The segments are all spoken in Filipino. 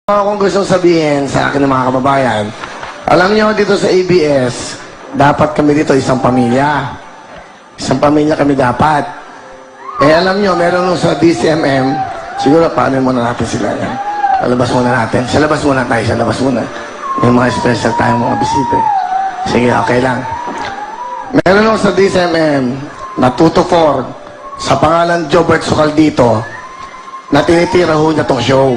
Akong gustong sabihin sa akin ng mga kababayan, alam niyo dito sa ABS, dapat kami dito isang pamilya. Isang pamilya kami dapat. Eh alam niyo, meron nung sa DCMM, siguro paano muna natin sila yan. Lalabas muna natin. Sa labas muna tayo, sa labas muna. May mga special tayong mga bisita. Sige, okay lang. Meron nung sa DCMM, na 2 to 4, sa pangalan Jobert Sukal dito, na tinitira ho niya tong show.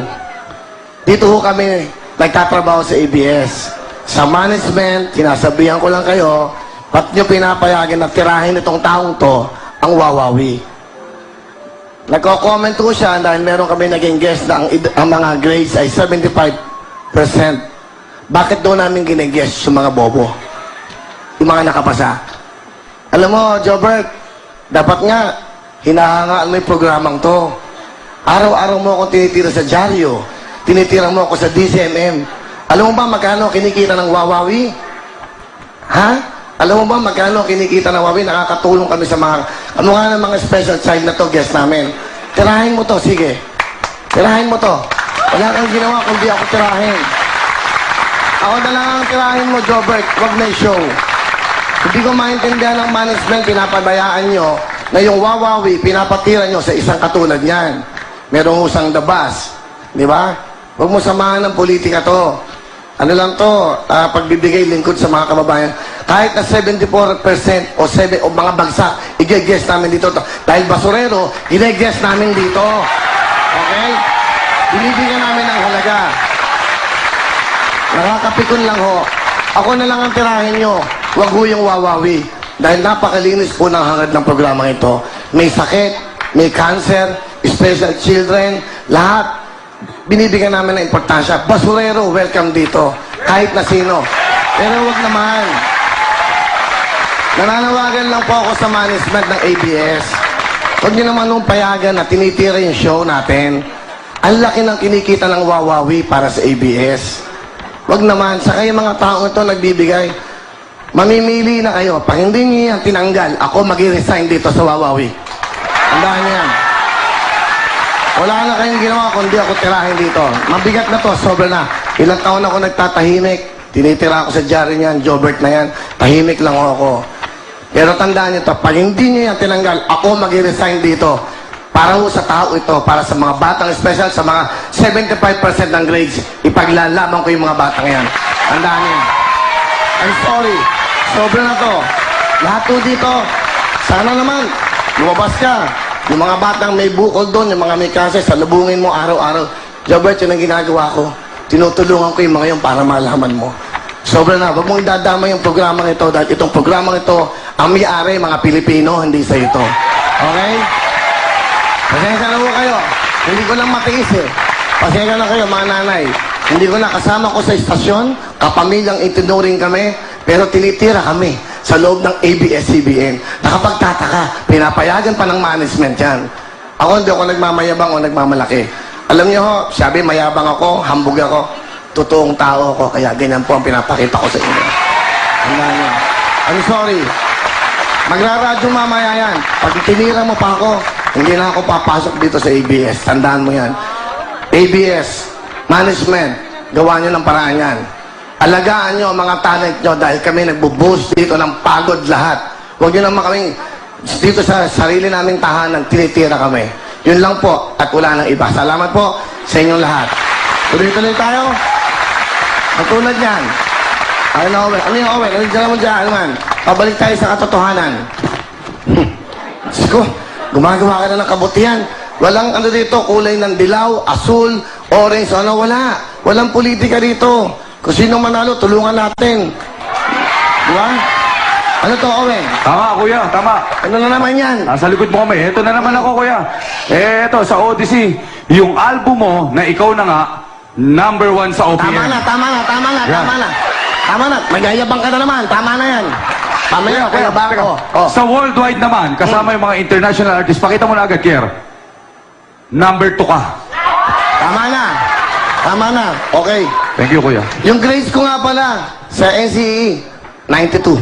Dito ho kami nagtatrabaho sa ABS. Sa management, sinasabihan ko lang kayo, ba't nyo pinapayagan na tirahin itong taong to ang wawawi? Nagko-comment ko siya dahil meron kami naging guest na ang mga grades ay 75%. Bakit doon namin ginag-guest yung mga bobo? Yung mga nakapasa. Alam mo, Jobert, dapat nga, hinahangaan mo yung programang to. Araw-araw mo akong tinitira sa dyaryo. Tinitira mo ako sa DCMM. Alam mo ba magkano kinikita ng Wawawi? Ha? Alam mo ba magkano kinikita ng Wawawi? Nakakatulong kami sa mga, ano nga ng mga special child na to, guest namin. Tirahin mo to, sige. Tirahin mo to. Wala kang ginawa kundi ako tirahin. Ako na lang ang tirahin mo, Jobert. Wag na show. Hindi ko maintindihan ng management, pinapabayaan nyo na yung Wawawi, pinapatira nyo sa isang katulad niyan. Merong usang dabas. Di ba? Huwag mo samahan ng politika to. Ano lang to, pagbibigay lingkod sa mga kababayan. Kahit na 74% o mga bagsak, i-guess namin dito. Dahil basurero, i-guess namin dito. Okay? Binibigyan namin ng halaga. Nakakapikon lang ho. Ako na lang ang tirahin nyo. Huwag ho yung Wawawi. Dahil napakalinis po ng hangad ng programang ito. May sakit, may cancer, special children, lahat. Binibigyan namin ng importansya. Basurero, welcome dito. Kahit na sino. Pero wag naman. Nananawagan lang po ako sa management ng ABS. Huwag niyo naman nung payagan na tinitira yung show natin. Ang laki ng kinikita ng Wawawi para sa ABS. Wag naman. Saka yung mga taong ito nagbibigay. Mamimili na kayo. Pag hindi niyo yan tinanggal, ako mag-resign dito sa Wawawi. Tandaan niyo yan. Wala na kayong ginawa kundi ako tirahin dito. Mabigat na to, sobra na. Ilang taon ako nagtatahimik. Tinitira ako sa dyaryo niyan, Jobert na yan. Tahimik lang ako. Pero tandaan niyo to, pag hindi niyo yan tinanggal, ako mag-resign dito. Para ho sa tao ito, para sa mga batang special, sa mga 75% ng grades, ipaglalaban ko yung mga batang yan. Tandaan niyo. I'm sorry. Sobra na to. Lahat to dito. Sana naman, lumabas ka. Yung mga batang may bukol doon, yung mga may kasi, salubungin mo araw-araw. Jobert, yun ang ginagawa ko. Tinutulungan ko yung mga yun para malaman mo. Sobra na. Huwag mong idadama yung programang ito dahil itong programang ito, ang may-ari, mga Pilipino, hindi sa ito. Okay? Pasensya na po kayo. Hindi ko lang matiis eh. Pasensya na kayo, mga nanay. Hindi ko na kasama ko sa istasyon, kapamilyang itinuring kami, pero tinitira kami sa loob ng ABS-CBN. Nakapagtataka, pinapayagan pa ng management yan. Ako hindi ako nagmamayabang o nagmamalaki. Alam niyo ho, sabi mayabang ako, hambog ako, totoong tao ako, kaya ganyan po ang pinapakita ko sa inyo. Tandaan niyo. I'm sorry. Magraradyo mamaya yan. Pag tinira mo pa ako, hindi na ako papasok dito sa ABS. Tandaan mo yan. ABS, management, gawa niyo ng paraan yan. Alagaan nyo ang mga talent nyo dahil kami nagbo-boost dito ng pagod lahat. Huwag nyo naman kaming dito sa sarili naming tahanan, tinitira kami. Yun lang po at wala nang iba. Salamat po sa inyong lahat. Tuloy-tuloy tayo. Katulad yan. Ano Owen? Ano yung Owen? Ano dyan mo dyan? Ano man? Pabalik tayo sa katotohanan. Siko, gumagawa ka na ng kabutihan. Walang ano dito, kulay ng dilaw, asul, orange, ano, wala. Walang politika dito. Kung sino manalo, tulungan natin. Diba? Ano to, Owen? Tama, kuya, tama. Ano na naman yan? Nasa likod mo kami. Ito na naman ako, kuya. Ito, sa Odyssey, yung album mo na ikaw na nga, #1 sa OPM. Tama na, tama na, tama na, Yan. tama na. Tama na, magyayabang ka na naman. Tama na yan. Pamaya, kaya ba ako? Oh. Sa worldwide naman, kasama yung mga international artists, pakita mo na agad, Kier. #2 ka. Tama na. Tama na. Okay. Thank you, kuya. Yung grades ko nga pala sa NCE, 92.